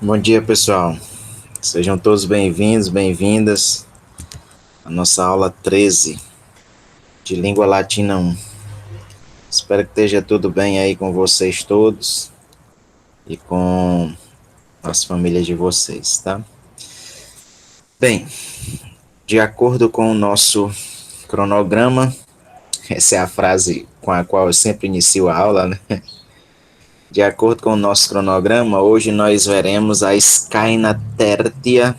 Bom dia, pessoal. Sejam todos bem-vindos, bem-vindas à nossa aula 13 de Língua Latina 1. Espero que esteja tudo bem aí com vocês todos e com as famílias de vocês, tá? Bem, de acordo com o nosso cronograma, essa é a frase com a qual eu sempre inicio a aula, né? De acordo com o nosso cronograma, hoje nós veremos a Scaina Tertia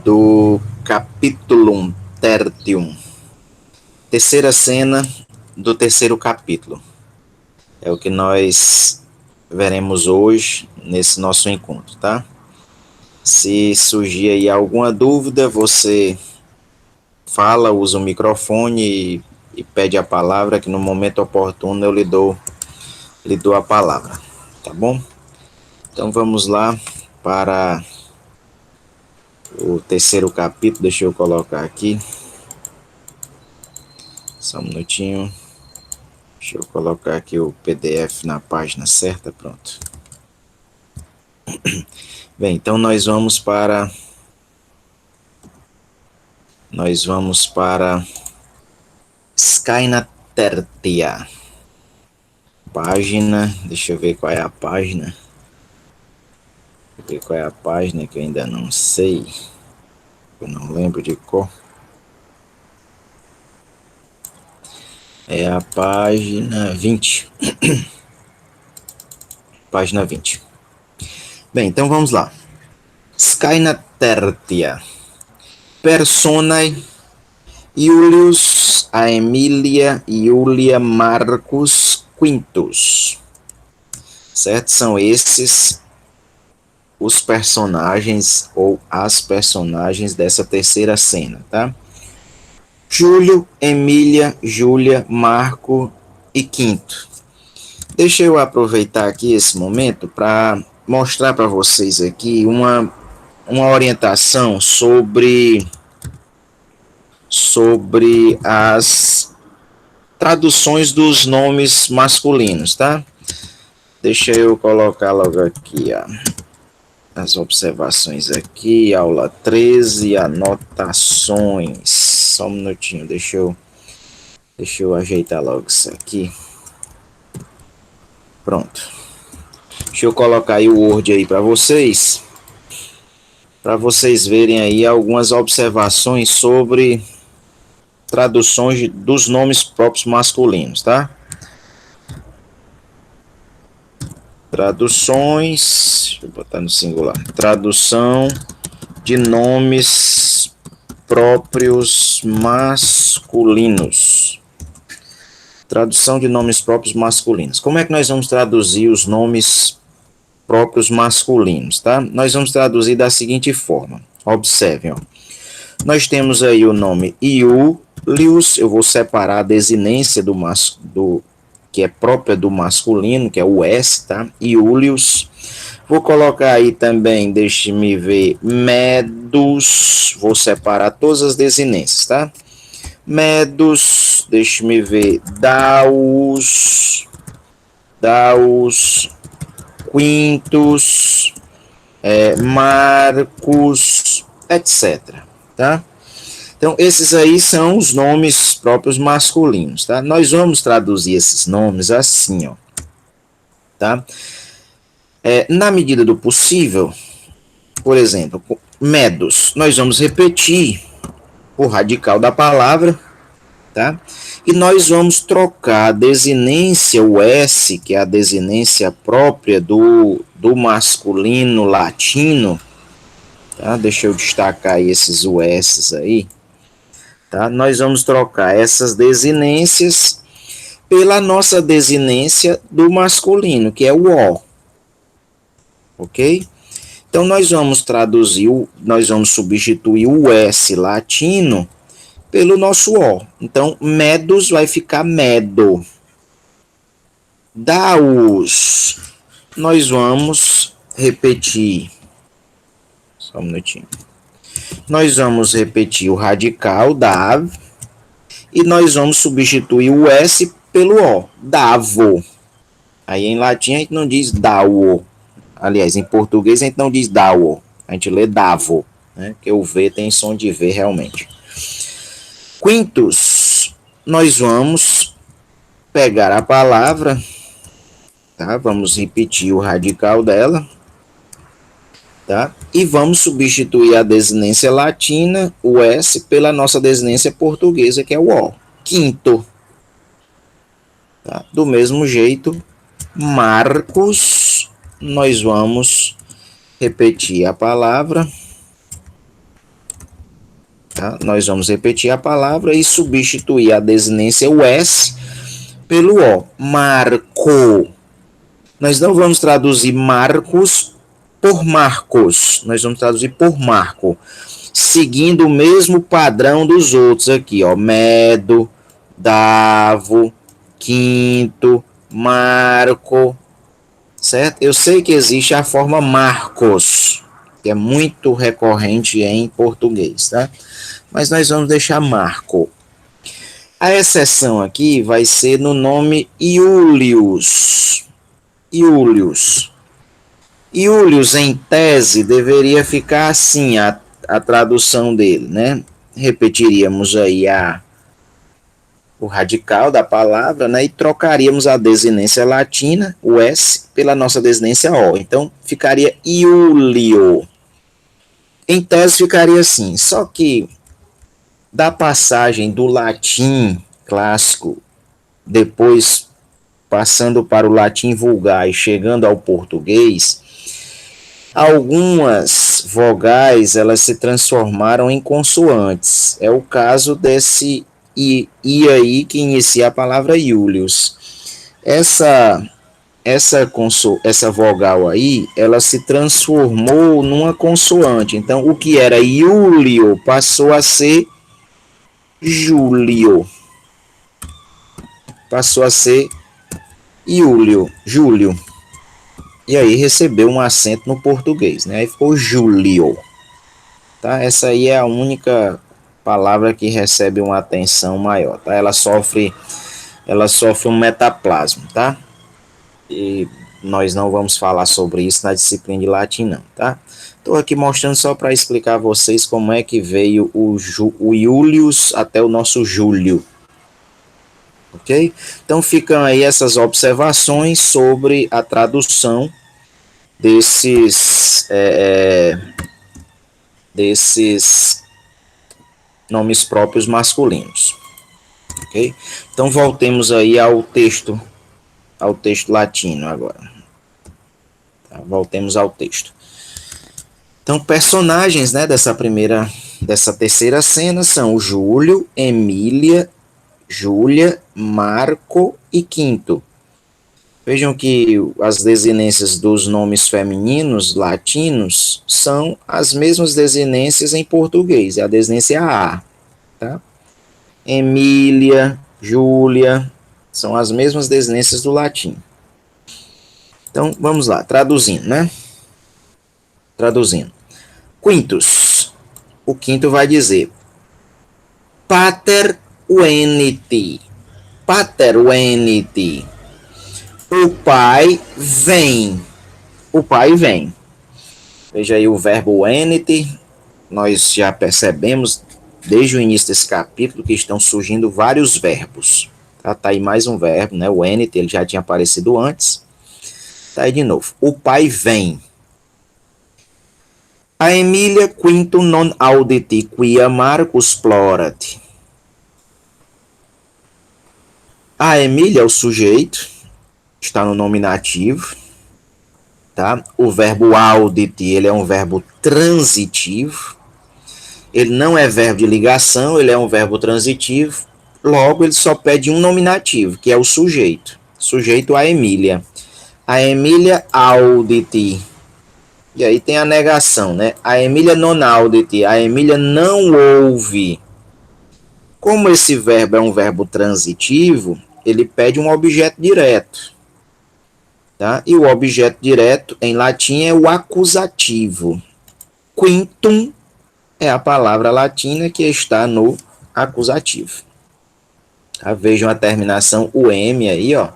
do Capitulum Tertium. Terceira cena do terceiro capítulo. É o que nós veremos hoje nesse nosso encontro, tá? Se surgir aí alguma dúvida, você fala, usa o microfone e pede a palavra, que no momento oportuno eu lhe dou a palavra, tá bom? Então vamos lá para o terceiro capítulo, deixa eu colocar aqui, só um minutinho. Deixa eu colocar aqui o PDF na página certa, pronto. Bem, então nós vamos para Scaina Tertia. Página, deixa eu ver qual é a página. Deixa eu ver qual é a página que eu ainda não sei. Eu não lembro de cor. É a página 20. Página 20. Bem, então vamos lá. Scaina Tertia. Personae Iulius Aemilia Iulia Marcus Quintus. Certo? São esses os personagens ou as personagens dessa terceira cena, tá? Júlio, Emília, Júlia, Marco e Quinto. Deixa eu aproveitar aqui esse momento para mostrar para vocês aqui uma orientação sobre as traduções dos nomes masculinos, tá? Deixa eu colocar logo aqui, ó, as observações aqui, aula 13, anotações. Só um minutinho, deixa eu ajeitar logo isso aqui. Pronto. Deixa eu colocar aí o Word aí para vocês verem aí algumas observações sobre traduções dos nomes próprios masculinos, tá? Traduções, deixa eu botar no singular. Tradução de nomes próprios masculinos. Tradução de nomes próprios masculinos. Como é que nós vamos traduzir os nomes próprios masculinos, tá? Nós vamos traduzir da seguinte forma. Observem, ó. Nós temos aí o nome Iulius, eu vou separar a desinência do que é própria do masculino, que é o S, tá? Iulius. Vou colocar aí também, deixe-me ver, Medus, vou separar todas as desinências, tá? Medus, deixe-me ver, Daus, Quintus, Marcos, etc, tá? Então, esses aí são os nomes próprios masculinos, tá? Nós vamos traduzir esses nomes assim, ó, tá? Na medida do possível, por exemplo, Medus, nós vamos repetir o radical da palavra, tá? E nós vamos trocar a desinência, o S, que é a desinência própria do masculino latino, tá? Deixa eu destacar aí esses USs aí, tá? Nós vamos trocar essas desinências pela nossa desinência do masculino, que é o O, ok? Então nós vamos nós vamos substituir o S latino pelo nosso O. Então, Medus vai ficar Medo. Daus, nós vamos repetir. Só um minutinho. Nós vamos repetir o radical, Dav, e nós vamos substituir o S pelo O, Davo. Aí em latim a gente não diz Dao, aliás, em português a gente não diz davo, a gente lê davo, né? Porque o V tem som de V realmente. Quintus, nós vamos pegar a palavra, tá? Vamos repetir o radical dela, tá? E vamos substituir a desinência latina, o S, pela nossa desinência portuguesa, que é o O. Quinto. Tá? Do mesmo jeito, Marcos, nós vamos repetir a palavra, tá? Nós vamos repetir a palavra e substituir a desinência, o S, pelo O. Marco. Nós não vamos traduzir Marcos por Marcos, nós vamos traduzir por Marco, seguindo o mesmo padrão dos outros aqui, ó. Medo, Davo, Quinto, Marco, certo? Eu sei que existe a forma Marcos, que é muito recorrente em português, tá? Mas nós vamos deixar Marco. A exceção aqui vai ser no nome Iulius. Iulius. Iulius, em tese, deveria ficar assim a tradução dele, né? Repetiríamos aí o radical da palavra, né? E trocaríamos a desinência latina, o S, pela nossa desinência O. Então, ficaria Iulio. Em tese, ficaria assim. Só que, da passagem do latim clássico, depois passando para o latim vulgar e chegando ao português, algumas vogais elas se transformaram em consoantes. É o caso desse I aí que inicia a palavra Iulius. Essa vogal aí, ela se transformou numa consoante. Então, o que era Iulio passou a ser Júlio. Passou a ser Iulio, Júlio. E aí recebeu um acento no português, né? Aí ficou Júlio. Tá? Essa aí é a única palavra que recebe uma atenção maior, tá? Ela sofre um metaplasma, tá? E nós não vamos falar sobre isso na disciplina de latim, não, tá? Estou aqui mostrando só para explicar a vocês como é que veio o Iulius até o nosso Júlio. Ok? Então ficam aí essas observações sobre a tradução desses nomes próprios masculinos. Ok? Então voltemos aí ao texto latino agora. Tá? Voltemos ao texto. Então, personagens, né, dessa terceira cena são o Júlio, Emília, Júlia, Marco e Quinto. Vejam que as desinências dos nomes femininos latinos são as mesmas desinências em português, é a desinência A, tá? Emília, Júlia, são as mesmas desinências do latim. Então, vamos lá, traduzindo, né? Traduzindo. Quintus. O quinto vai dizer Pater veniti. Pater veniti. O pai vem. O pai vem. Veja aí o verbo veniti. Nós já percebemos desde o início desse capítulo que estão surgindo vários verbos. Tá aí mais um verbo, né? O veniti, ele já tinha aparecido antes. Tá aí de novo. O pai vem. A Emília quinto non auditi quia Marcus plorat. A Emília é o sujeito, está no nominativo, tá? O verbo auditi, ele é um verbo transitivo. Ele não é verbo de ligação, ele é um verbo transitivo. Logo, ele só pede um nominativo, que é o sujeito. Sujeito a Emília. A Emília auditi. E aí tem a negação, né? A Emília non auditi, a Emília não ouve. Como esse verbo é um verbo transitivo, ele pede um objeto direto. Tá? E o objeto direto, em latim, é o acusativo. Quintum é a palavra latina que está no acusativo. Tá? Vejam a terminação UM aí, ó.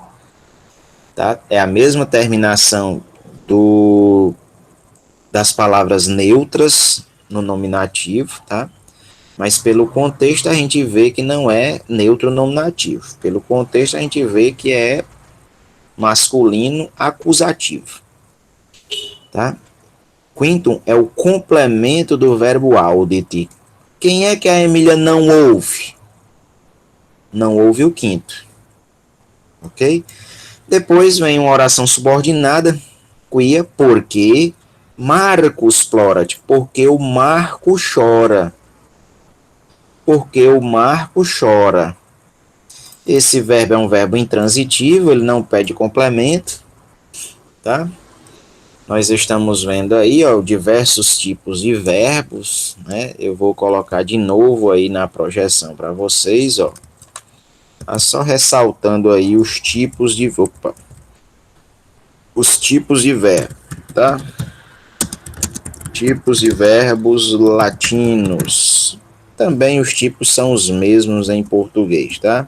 Tá? É a mesma terminação do das palavras neutras no nominativo, tá? Mas pelo contexto a gente vê que não é neutro nominativo. Pelo contexto a gente vê que é masculino acusativo, tá? Quintum é o complemento do verbo audite. Quem é que a Emília não ouve? Não ouve o quinto, ok? Depois vem uma oração subordinada, quia, porque Marcos plorat, porque o Marco chora. Porque o Marco chora. Esse verbo é um verbo intransitivo, ele não pede complemento, tá? Nós estamos vendo aí, ó, diversos tipos de verbos, né? Eu vou colocar de novo aí na projeção para vocês, ó. Tá só ressaltando aí os tipos de, os tipos de verbo, tá? Tipos de verbos latinos. Também os tipos são os mesmos em português, tá?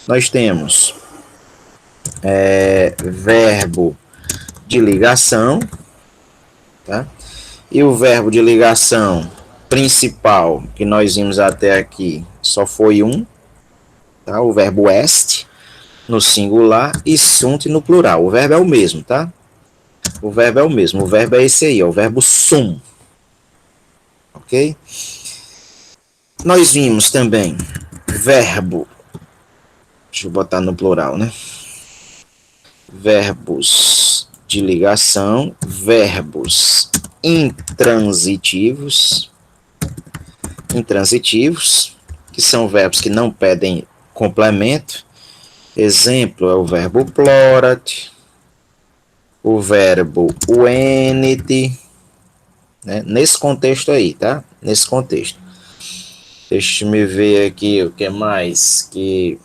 Nós temos verbo de ligação, tá? E o verbo de ligação principal que nós vimos até aqui só foi um, tá? O verbo est no singular e sunt no plural. O verbo é o mesmo, tá? O verbo é o mesmo. O verbo é esse aí, é o verbo sum. Ok? Nós vimos também verbo. Deixa eu botar no plural, né? Verbos de ligação, verbos intransitivos, que são verbos que não pedem complemento. Exemplo é o verbo plorat, o verbo venit, né? Nesse contexto aí, tá? Nesse contexto. Deixa eu ver aqui o que mais. Que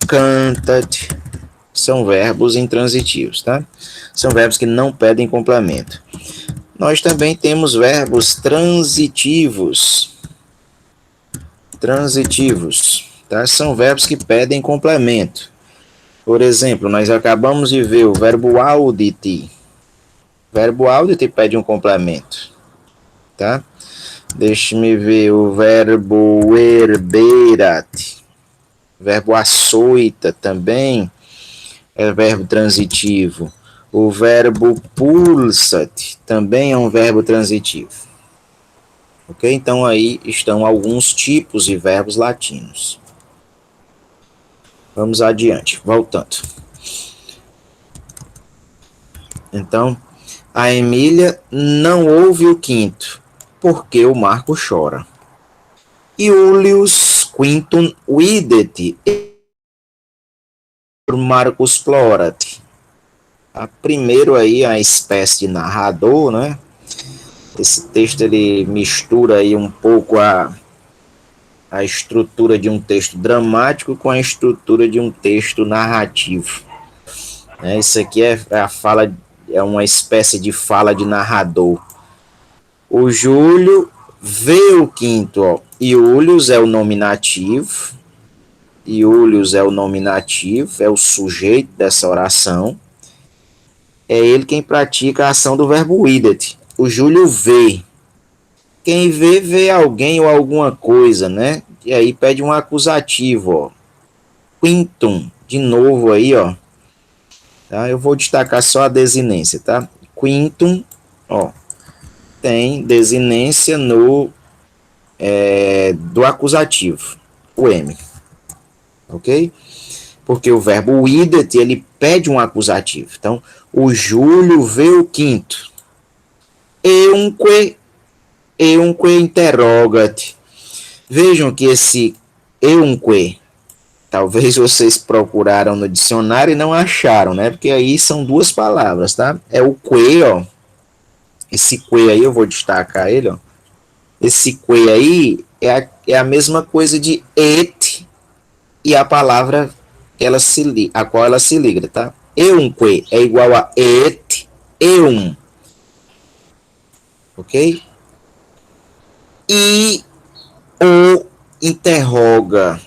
cantat. São verbos intransitivos, tá? São verbos que não pedem complemento. Nós também temos verbos transitivos. Tá? São verbos que pedem complemento. Por exemplo, nós acabamos de ver o verbo audite. O verbo audite pede um complemento, tá? Deixe-me ver o verbo herberat. O verbo açoita também é verbo transitivo. O verbo pulsat também é um verbo transitivo. Ok? Então aí estão alguns tipos de verbos latinos. Vamos adiante, voltando. Então, a Emília não ouve o quinto, porque o Marco chora. Iulius quintum videt, Marcus plorat. Primeiro aí a espécie de narrador, né? Esse texto ele mistura aí um pouco a estrutura de um texto dramático com a estrutura de um texto narrativo. Isso aqui é a fala, é uma espécie de fala de narrador. O Júlio vê o quinto, ó. Iulius é o nominativo. Iulius é o nominativo, é o sujeito dessa oração. É ele quem pratica a ação do verbo videt. O Júlio vê. Quem vê, vê alguém ou alguma coisa, né? E aí pede um acusativo, ó. Quintum, de novo aí, ó. Tá? Eu vou destacar só a desinência, tá? Quintum, ó. Tem desinência no do acusativo, o M. Ok? Porque o verbo videt, ele pede um acusativo. Então, o Júlio vê o quinto. Eunque interrogat. Vejam que esse eunque, talvez vocês procuraram no dicionário e não acharam, né? Porque aí são duas palavras, tá? É o que, ó. Esse que aí, eu vou destacar ele, ó. Esse que aí é a mesma coisa de et e a palavra a qual ela se liga, tá? Eunque é igual a et, eum. Ok? E o interroga.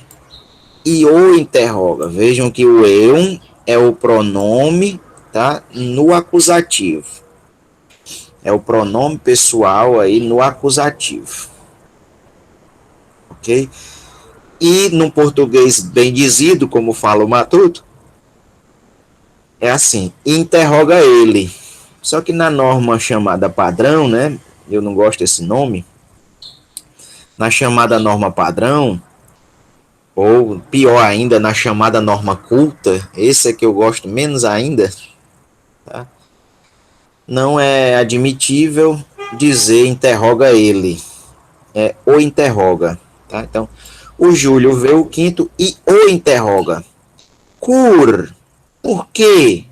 E o interroga. Vejam que o eum é o pronome, tá? No acusativo. É o pronome pessoal aí no acusativo. Ok? E no português bem dizido, como fala o Matuto, é assim, interroga ele. Só que na norma chamada padrão, né? Eu não gosto desse nome. Na chamada norma padrão, ou pior ainda, na chamada norma culta, esse é que eu gosto menos ainda, tá? Não é admitível dizer interroga ele, é o interroga, tá? Então, o Júlio vê o quinto e o interroga. Por quê?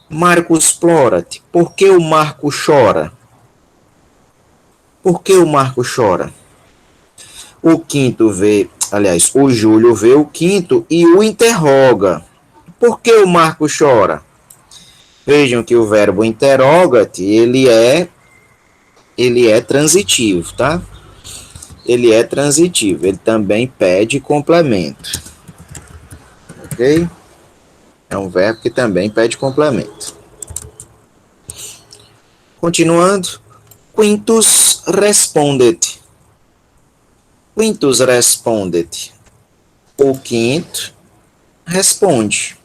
Marcos plorat, por que o Marco chora? Por que o Marco chora? O quinto vê, aliás, o Júlio vê o quinto e o interroga. Por que o Marco chora? Vejam que o verbo interroga-te, ele é transitivo, tá? Ele é transitivo, ele também pede complemento. Ok? É um verbo que também pede complemento. Continuando. Quintus respondet. Quintus respondet. O quinto responde.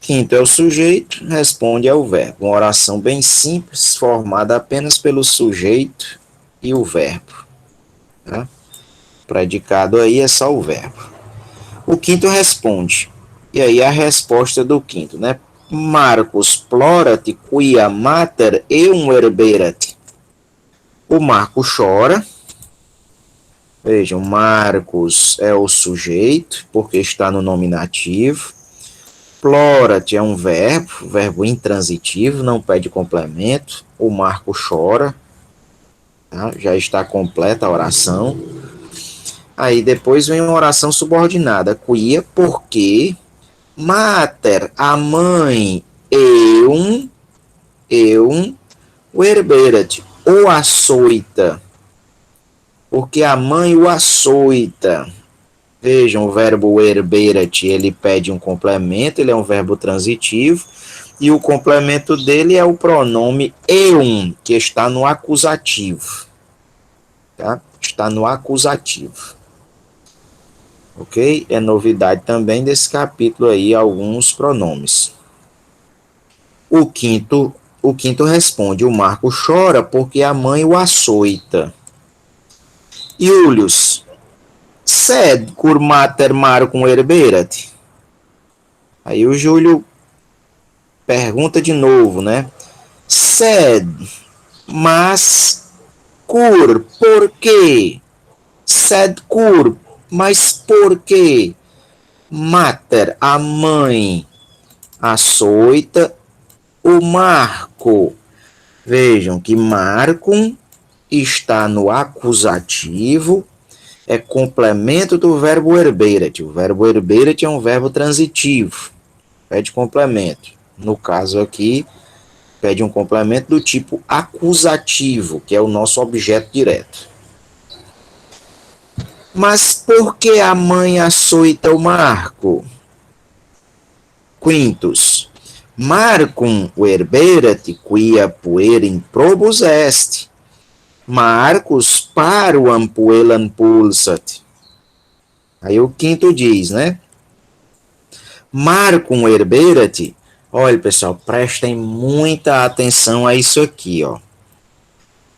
Quinto é o sujeito, responde é o verbo. Uma oração bem simples, formada apenas pelo sujeito e o verbo. Tá? Predicado aí é só o verbo. O quinto responde. E aí a resposta do quinto, né? Marcus plorat quia mater eum herberat. O Marco chora. Vejam, Marcos é o sujeito, porque está no nominativo. Plorat é um verbo intransitivo, não pede complemento. O Marco chora. Tá? Já está completa a oração. Aí depois vem uma oração subordinada. Quia, porque. Mater, a mãe. Eu, o herberat, o açoita. Porque a mãe o açoita. Vejam, o verbo herberat, ele pede um complemento, ele é um verbo transitivo, e o complemento dele é o pronome eum, que está no acusativo. Tá? Está no acusativo. Ok? É novidade também desse capítulo aí, alguns pronomes. O quinto responde, o Marco chora porque a mãe o açoita. Iulius, sed cur mater Marcum herberat? Aí o Júlio pergunta de novo, né? Sed, mas por quê? Sed cur, mas por quê? Mater, a mãe, açoita, o Marco. Vejam que Marcum está no acusativo, é complemento do verbo herberat. O verbo herberat é um verbo transitivo, pede complemento. No caso aqui, pede um complemento do tipo acusativo, que é o nosso objeto direto. Mas por que a mãe açoita o Marco? Quintus. Marcum herberat quia puerim probus est. Marcus paruam puellam pulsat. Aí o quinto diz, né? Marcum herberat. Olha, pessoal, prestem muita atenção a isso aqui, ó.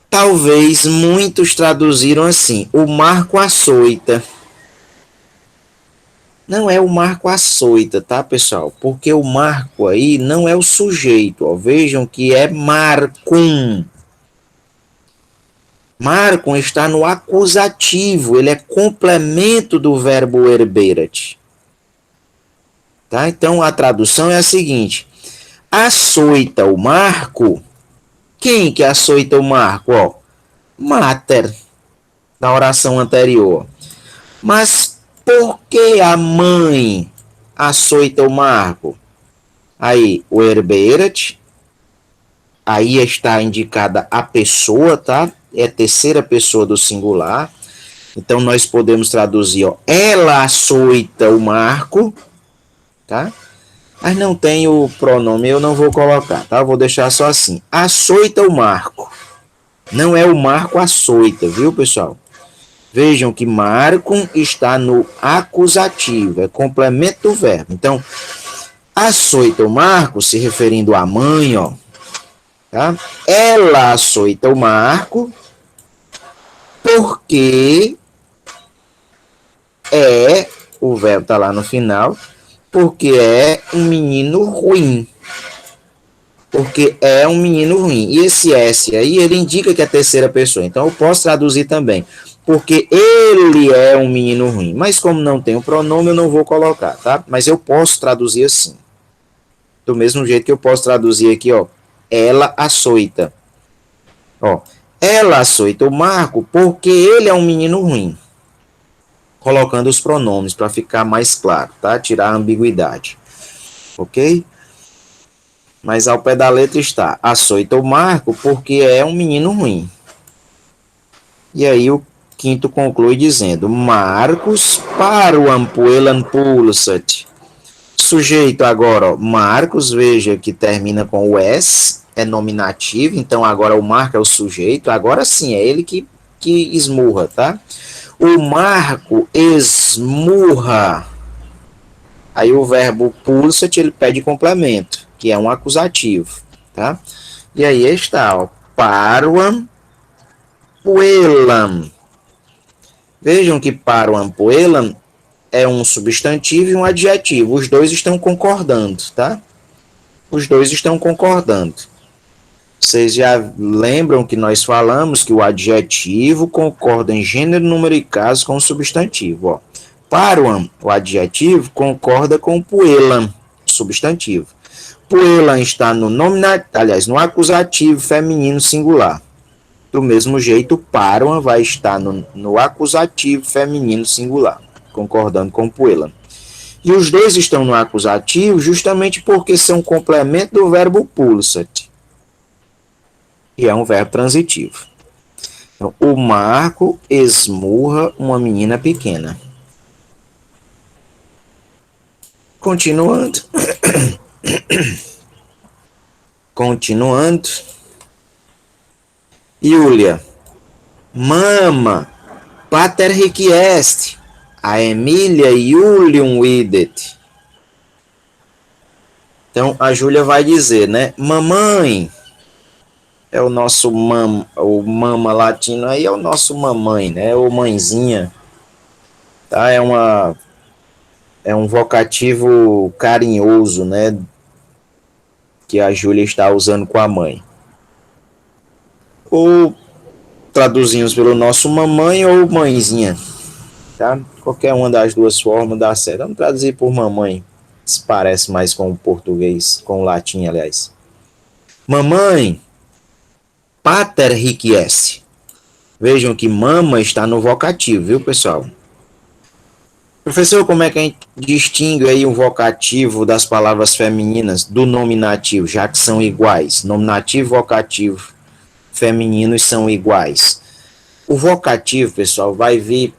Talvez muitos traduziram assim, o Marco açoita. Não é o Marco açoita, tá, pessoal? Porque o Marco aí não é o sujeito, ó. Vejam que é Marcum. Marcum está no acusativo, ele é complemento do verbo herberat. Tá? Então a tradução é a seguinte: açoita o Marco. Quem que açoita o Marco? Ó, mater, na oração anterior. Mas por que a mãe açoita o Marco? Aí o herberat, aí está indicada a pessoa, tá? É a terceira pessoa do singular. Então nós podemos traduzir, ó, ela açoita o Marco, tá? Mas não tem o pronome, eu não vou colocar, tá? Eu vou deixar só assim. Açoita o Marco. Não é o Marco açoita, viu, pessoal? Vejam que Marco está no acusativo, é complemento do verbo. Então, açoita o Marco, se referindo à mãe, ó, tá? Ela açoita o Marco porque o verbo tá lá no final, porque é um menino ruim. Porque é um menino ruim. E esse S aí, ele indica que é a terceira pessoa. Então eu posso traduzir também. Porque ele é um menino ruim. Mas como não tem o pronome, eu não vou colocar, tá? Mas eu posso traduzir assim. Do mesmo jeito que eu posso traduzir aqui, ó. Ela açoita. Ó. Ela açoita o Marco porque ele é um menino ruim. Colocando os pronomes para ficar mais claro, tá? Tirar a ambiguidade. Ok? Mas ao pé da letra está: açoita o Marco porque é um menino ruim. E aí o quinto conclui dizendo: Marcos paruam puelan pulsat. Sujeito agora, ó, Marcos, veja que termina com o S, é nominativo, então agora o Marco é o sujeito, agora sim, é ele que esmurra, tá? O Marco esmurra. Aí o verbo pulsat, ele pede complemento, que é um acusativo, tá? E aí está, ó, paruam puelan. Vejam que paruam puelan é um substantivo e um adjetivo. Os dois estão concordando, tá? Os dois estão concordando. Vocês já lembram que nós falamos que o adjetivo concorda em gênero, número e caso com o substantivo. Ó. Paruam, o adjetivo, concorda com o puelan, substantivo. Puelan está no nominativo, aliás, no acusativo feminino singular. Do mesmo jeito, paruam vai estar no acusativo feminino singular, concordando com puelan. E os dois estão no acusativo justamente porque são complemento do verbo pulsat, que é um verbo transitivo. Então, o Marco esmurra uma menina pequena. Continuando. Continuando. Iulia. Mama. Pater requiest. A Emília Iulium videt. Então, a Júlia vai dizer, né? Mamãe. É o nosso o mama latino aí é o nosso mamãe, né? Ou mãezinha. Tá? É um vocativo carinhoso, né? Que a Júlia está usando com a mãe. Ou traduzimos pelo nosso mamãe ou mãezinha, tá? Qualquer uma das duas formas dá certo. Vamos traduzir por mamãe, se parece mais com o português, com o latim, aliás. Mamãe, pater requiesce. Vejam que mama está no vocativo, viu, pessoal? Professor, como é que a gente distingue aí o vocativo das palavras femininas do nominativo, já que são iguais? Nominativo e vocativo femininos são iguais. O vocativo, pessoal, vai vir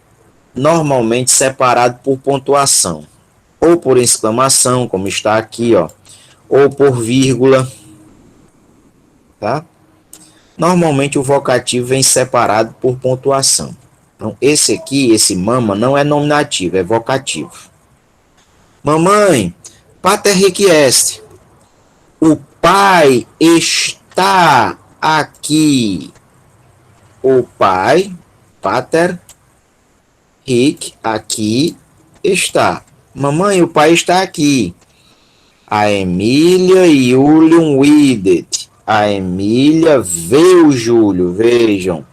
normalmente separado por pontuação, ou por exclamação, como está aqui, ó, ou por vírgula, tá? Normalmente o vocativo vem separado por pontuação. Então, esse aqui, esse mama, não é nominativo, é vocativo. Mamãe, pater requiesce. O pai está aqui. O pai, pater, hic, aqui, está. Mamãe, o pai está aqui. A Emília Iulium videt. A Emília vê o Júlio, vejam.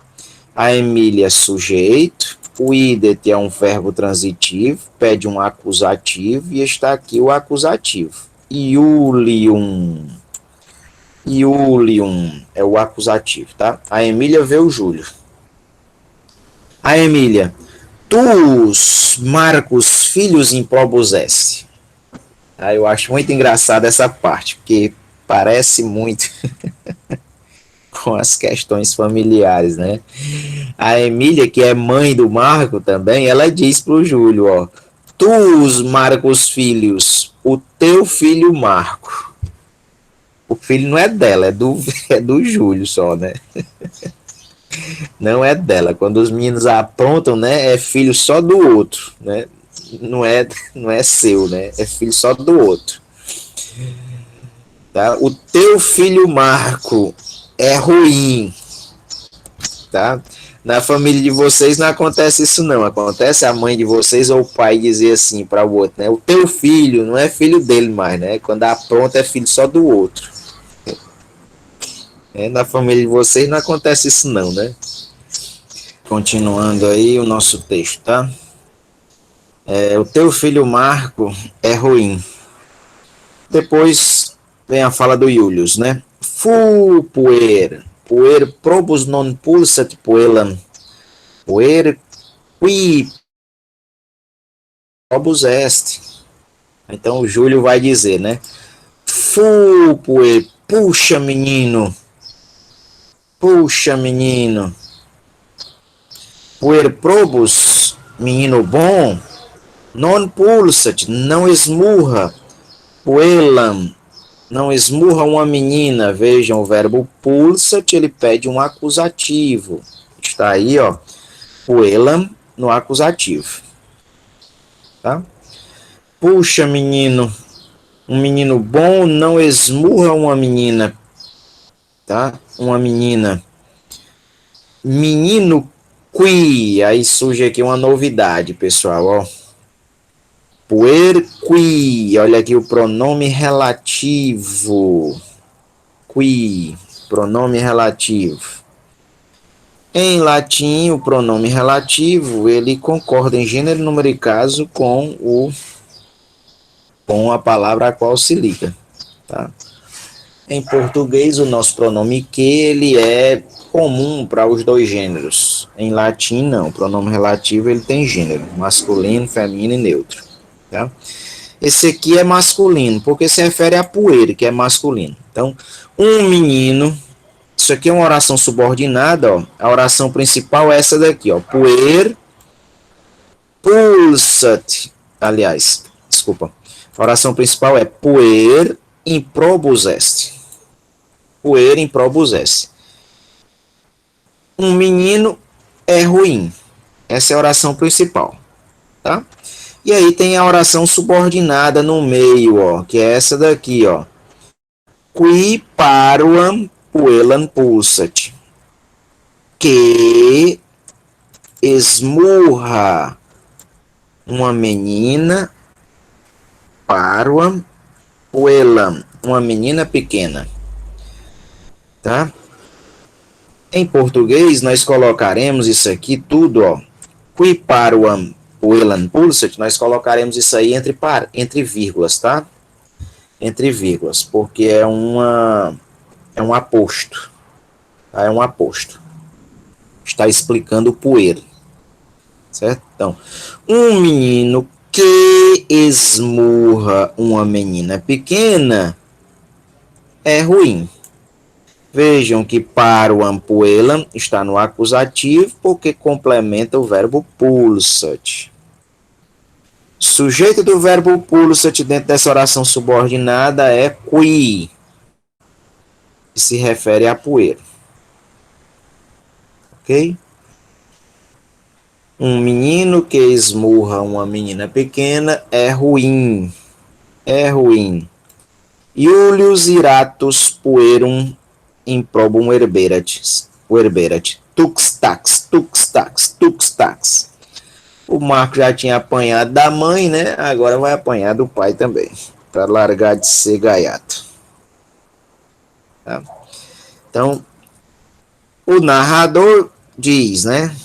A Emília é sujeito, o idet é um verbo transitivo, pede um acusativo e está aqui o acusativo. Iulium. Iulium é o acusativo, tá? A Emília vê o Júlio. A Emília, tus, Marcos, filhos improbos est. Eu acho muito engraçado essa parte, porque parece muito com as questões familiares, né? A Emília, que é mãe do Marco também, ela diz pro Júlio, ó, tus, Marcos filhos, o teu filho Marco. O filho não é dela, é do Júlio só, né? Não é dela. Quando os meninos aprontam, né? É filho só do outro, né? Não é seu, né? É filho só do outro. Tá? O teu filho Marco é ruim, tá? Na família de vocês não acontece isso não. Acontece a mãe de vocês ou o pai dizer assim para o outro, né? O teu filho não é filho dele mais, né? Quando apronta é filho só do outro. Na família de vocês não acontece isso não, né? Continuando aí o nosso texto, tá? O teu filho Marco é ruim. Depois vem a fala do Iulius, né? Fu puer probus non pulsat puellam, puer qui probus est. Então o Júlio vai dizer, né? Fu puer, puxa menino, puer probus, menino bom, non pulsat, não esmurra, puellam, não esmurra uma menina. Vejam, o verbo pulsat, ele pede um acusativo. Está aí, ó, puellam no acusativo. Tá? Puxa, menino, um menino bom não esmurra uma menina, tá? Uma menina. Menino qui, aí surge aqui uma novidade, pessoal, ó. Puer qui, olha aqui o pronome relativo. Qui, pronome relativo. Em latim, o pronome relativo, ele concorda em gênero, número e caso com a palavra a qual se liga, tá? Em português, o nosso pronome que, ele é comum para os dois gêneros. Em latim, não. O pronome relativo, ele tem gênero, masculino, feminino e neutro, tá? Esse aqui é masculino, porque se refere a puer, que é masculino. Então, um menino, isso aqui é uma oração subordinada, ó. A oração principal é essa daqui, ó. Puer pulsat. Aliás, desculpa. A oração principal é puer in probus est. Puer in probus est. Um menino é ruim. Essa é a oração principal, tá? E aí tem a oração subordinada no meio, ó, que é essa daqui, ó. Qui paruam puellam pulsat. Que esmurra uma menina, paruam puellam, uma menina pequena, tá? Em português, nós colocaremos isso aqui tudo, ó. Qui paruam puellam pulsat, nós colocaremos isso aí entre vírgulas, tá? Entre vírgulas, porque é um aposto, tá? É um aposto. Está explicando o puer, certo? Então, um menino que esmurra uma menina pequena é ruim. Vejam que paruam puellam está no acusativo porque complementa o verbo pulsat. Sujeito do verbo pulsat dentro dessa oração subordinada é qui, que se refere a puer. Ok? Um menino que esmurra uma menina pequena é ruim. É ruim. Iulius iratus puerum improbum herberat. Tuxtax, tuxtax, tuxtax. O Marco já tinha apanhado da mãe, né? Agora vai apanhar do pai também, para largar de ser gaiato. Tá? Então, o narrador diz, né?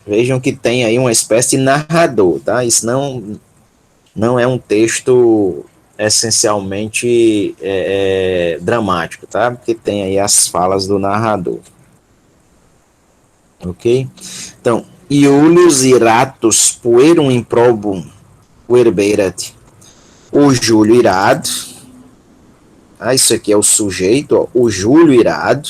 Vejam que tem aí uma espécie de narrador, tá? Isso não é um texto essencialmente dramático, tá? Porque tem aí as falas do narrador. Ok? Então, Iulius iratus puerum improbum verberat. O Júlio irado. Isso aqui é o sujeito, ó, o Júlio irado.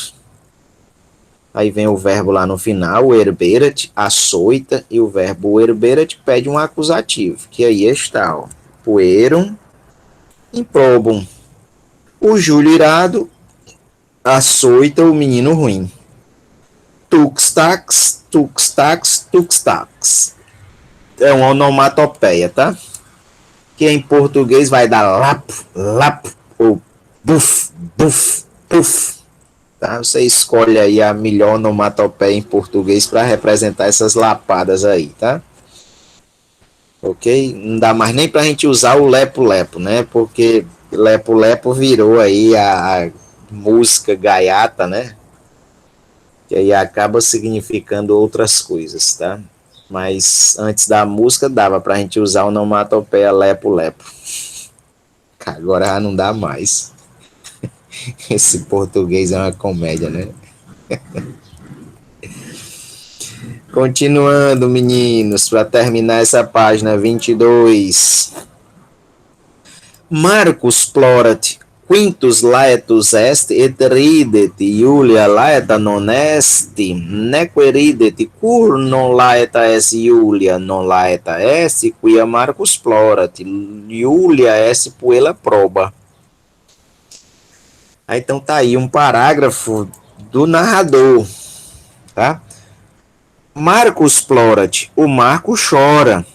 Aí vem o verbo lá no final, o erberat, açoita, e o verbo erberat pede um acusativo, que aí está, ó, puerum improbum. O Júlio irado açoita o menino ruim. Tuxtax, tuxtax, tuxtax. É uma onomatopeia, tá? Que em português vai dar lapo, lapo, ou buf, buf, puf. Tá? Você escolhe aí a melhor onomatopeia em português para representar essas lapadas aí, tá? Ok? Não dá mais nem para a gente usar o lepo-lepo, né? Porque lepo-lepo virou aí a música gaiata, né? Que aí acaba significando outras coisas, tá? Mas antes da música dava para a gente usar o onomatopeia lepo-lepo. Agora já não dá mais. Esse português é uma comédia, né? Continuando, meninos, para terminar essa página 22. Marcus plorat quintus laetus est et ridet Iulia laeta non est, neque ridet cur non laeta est Iulia non laeta est, quia Marcus plorat Iulia est puella proba. Aí, então tá aí um parágrafo do narrador, tá? Marcus plorat, o Marco chora.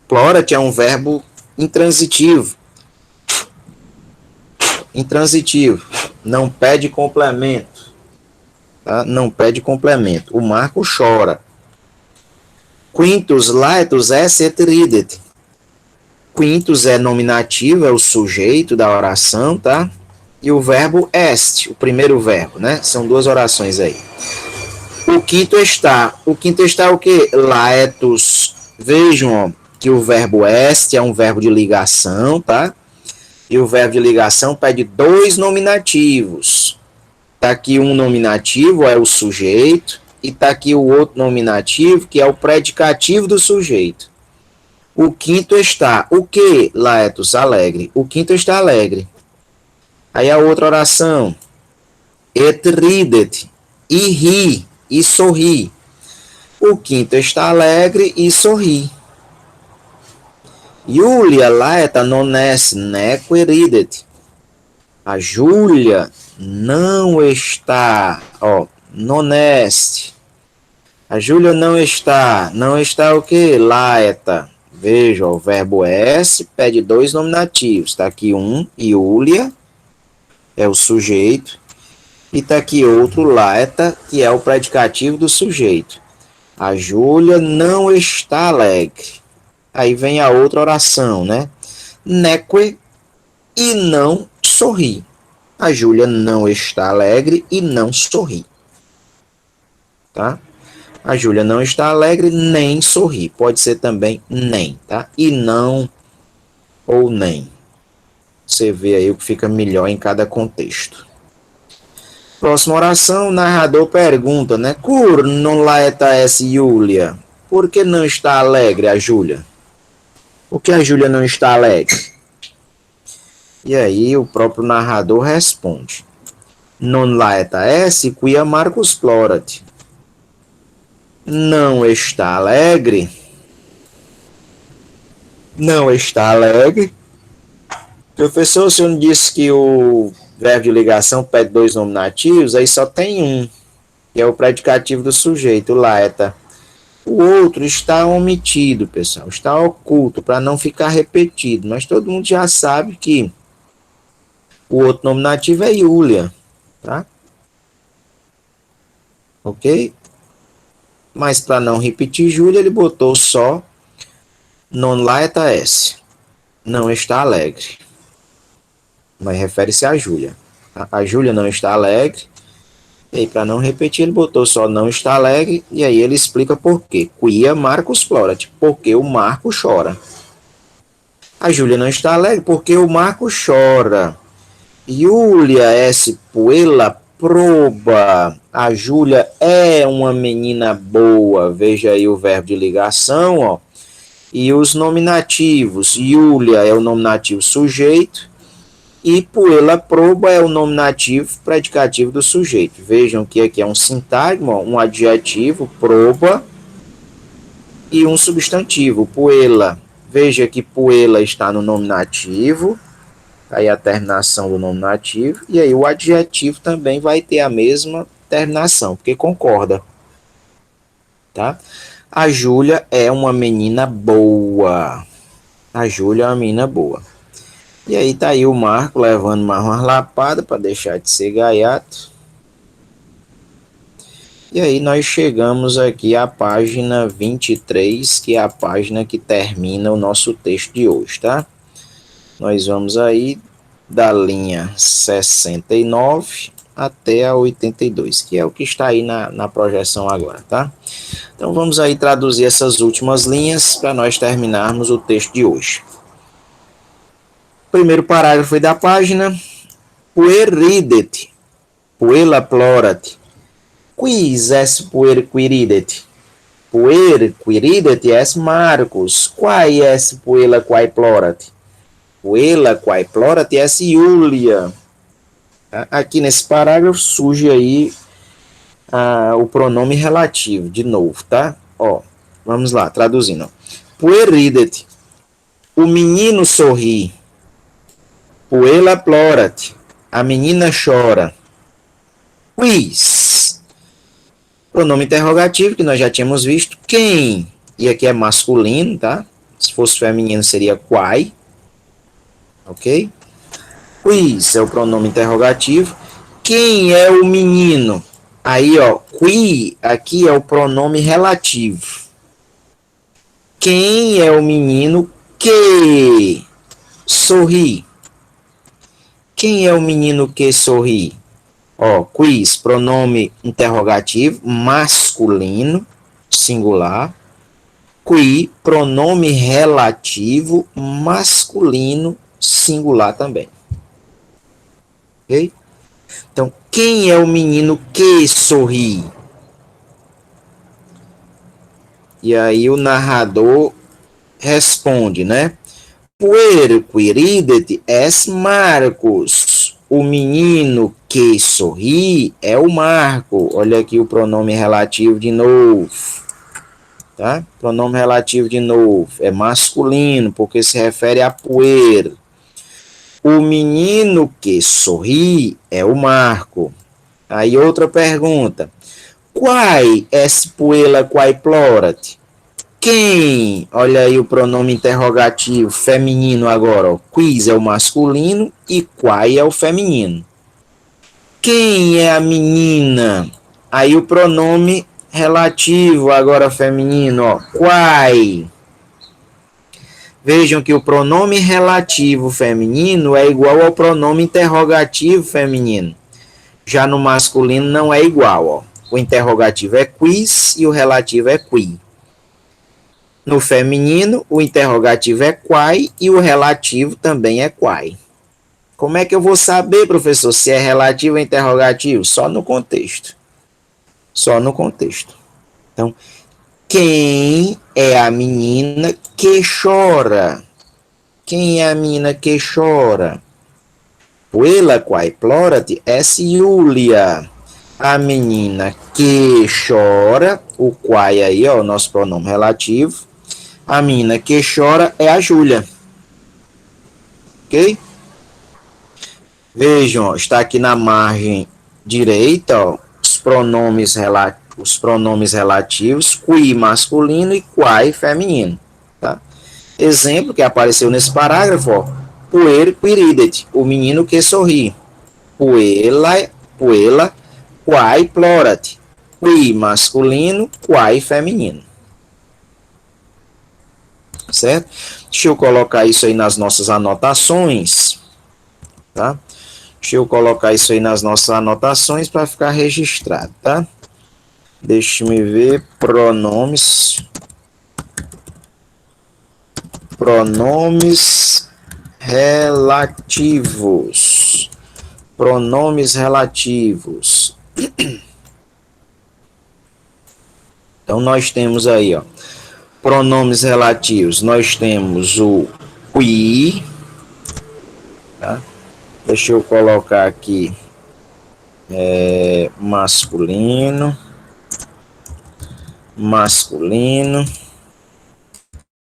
Plorat é um verbo intransitivo. Intransitivo, não pede complemento. Tá? Não pede complemento. O Marco chora. Quintus laetus est et ridet. Quintus é nominativo, é o sujeito da oração, tá? E o verbo est, o primeiro verbo, né? São duas orações aí. O quinto está. O quinto está o quê? Laetus. Vejam, ó, que o verbo est é um verbo de ligação, tá? E o verbo de ligação pede dois nominativos. Tá aqui um nominativo, é o sujeito, e tá aqui o outro nominativo, que é o predicativo do sujeito. O quinto está. O que, Laetus? Alegre. O quinto está alegre. Aí a outra oração. Et ridet. E ri. E sorri. O quinto está alegre e sorri. Iulia laeta non est neque ridet. A Júlia não está, ó, non est. A Júlia não está. Não está o quê? Laeta. Veja, ó, o verbo est pede dois nominativos. Está aqui um, Iulia, é o sujeito. E está aqui outro, laeta, que é o predicativo do sujeito. A Júlia não está alegre. Aí vem a outra oração, né? Neque e não sorri. A Júlia não está alegre e não sorri. Tá? A Júlia não está alegre nem sorri. Pode ser também nem, tá? E não ou nem. Você vê aí o que fica melhor em cada contexto. Próxima oração, o narrador pergunta, né? Cur non laeta est Iulia? Por que não está alegre a Júlia? Por que a Júlia não está alegre? E aí o próprio narrador responde. Non laeta est quia Marcus plorat. Não está alegre. Não está alegre. Professor, o senhor disse que o verbo de ligação pede dois nominativos, aí só tem um, que é o predicativo do sujeito, o laeta. O outro está omitido, pessoal, está oculto, para não ficar repetido, mas todo mundo já sabe que o outro nominativo é Iulia, tá? Ok? Mas para não repetir Júlia, ele botou só non laeta est. Não está alegre. Mas refere-se a Júlia. A Júlia não está alegre. E aí, para não repetir, ele botou só não está alegre. E aí ele explica por quê. Quia Marcus plorat. Porque o Marco chora. A Júlia não está alegre porque o Marco chora. Iulia est puella proba. A Júlia é uma menina boa. Veja aí o verbo de ligação, ó. E os nominativos. Iulia é o nominativo sujeito. E puella proba é o nominativo predicativo do sujeito. Vejam que aqui é um sintagma, um adjetivo, proba, e um substantivo, puella. Veja que puella está no nominativo, aí a terminação do nominativo, e aí o adjetivo também vai ter a mesma terminação, porque concorda. Tá? A Júlia é uma menina boa. A Júlia é uma menina boa. E aí tá aí o Marco levando uma lapada para deixar de ser gaiato. E aí nós chegamos aqui à página 23, que é a página que termina o nosso texto de hoje, tá? Nós vamos aí da linha 69 até a 82, que é o que está aí na projeção agora, tá? Então vamos aí traduzir essas últimas linhas para nós terminarmos o texto de hoje. Primeiro parágrafo da página. Puer ridet, puella plorat. Quis est puer quiridet? Puer quiridet est Marcus. Quae est puella quae plorat? Puella quae plorat est Iulia. Aqui nesse parágrafo surge aí o pronome relativo, de novo, tá? Ó, vamos lá, traduzindo. Puer ridet, o menino sorri. Puella plorat, a menina chora. Quis, pronome interrogativo, que nós já tínhamos visto. Quem? E aqui é masculino, tá? Se fosse feminino seria quae. Ok? Quis é o pronome interrogativo. Quem é o menino? Aí, ó, qui aqui é o pronome relativo. Quem é o menino que sorri? Quem é o menino que sorri? Ó, quis, pronome interrogativo, masculino, singular. Qui, pronome relativo, masculino, singular também. Ok? Então, quem é o menino que sorri? E aí o narrador responde, né? Puer quiridet est Marcus. O menino que sorri é o Marco. Olha aqui o pronome relativo de novo. Tá? Pronome relativo de novo. É masculino, porque se refere a puer. O menino que sorri é o Marco. Aí outra pergunta. Quae est puella quae plorat? Quem? Olha aí o pronome interrogativo feminino agora. Ó. Quis é o masculino e quae é o feminino. Quem é a menina? Aí o pronome relativo agora feminino. Ó. Quae. Vejam que o pronome relativo feminino é igual ao pronome interrogativo feminino. Já no masculino não é igual. Ó. O interrogativo é quis e o relativo é qui. No feminino, o interrogativo é quae e o relativo também é quae. Como é que eu vou saber, professor, se é relativo ou interrogativo? Só no contexto. Só no contexto. Então, quem é a menina que chora? Quem é a menina que chora? Puella quae plorat est Iulia. A menina que chora, o quae aí, ó, o nosso pronome relativo. A menina que chora é a Júlia. Ok? Vejam, ó, está aqui na margem direita, ó, os pronomes relativos, qui masculino e quae feminino. Tá? Exemplo que apareceu nesse parágrafo, ó, puer quiridet, o menino que sorri. Puella quae plorat, qui masculino, quae feminino. Certo? Deixa eu colocar isso aí nas nossas anotações, tá? Deixa eu colocar isso aí nas nossas anotações para ficar registrado, tá? Deixa-me ver, pronomes relativos, pronomes relativos. Então, nós temos aí, ó, pronomes relativos, nós temos o qui, tá? Deixa eu colocar aqui masculino,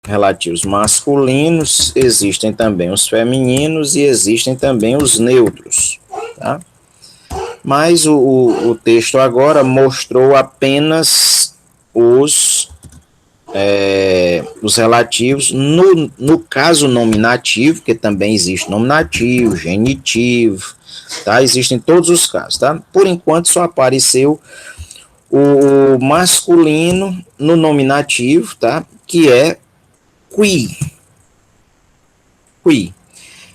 relativos masculinos, existem também os femininos e existem também os neutros, tá? Mas o texto agora mostrou apenas os relativos, no caso nominativo, que também existe nominativo, genitivo, tá? Existem todos os casos, tá? Por enquanto só apareceu o masculino no nominativo, tá? Que é qui,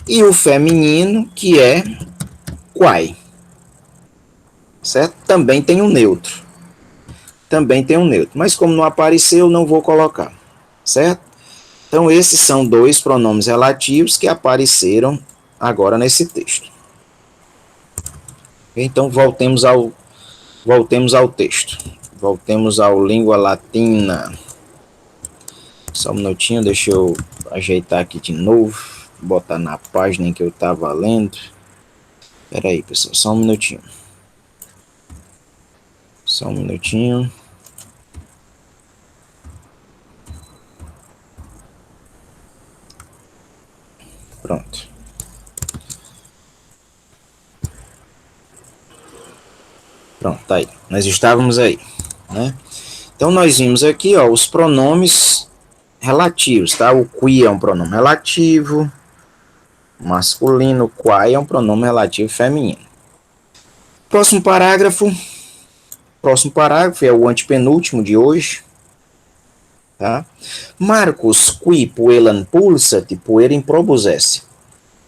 e o feminino, que é quai, certo? Também tem um neutro, mas como não apareceu, não vou colocar, certo? Então, esses são dois pronomes relativos que apareceram agora nesse texto. Então, voltemos ao texto. Voltemos ao língua latina. Só um minutinho, deixa eu ajeitar aqui de novo, botar na página em que eu estava lendo. Espera aí, pessoal, só um minutinho. Pronto. Pronto, tá aí. Nós estávamos aí, né? Então, nós vimos aqui, ó, os pronomes relativos, tá? O qui é um pronome relativo masculino, quai é um pronome relativo feminino. Próximo parágrafo é o antepenúltimo de hoje, tá? Marcus qui puellan pulsat puerin probus esse.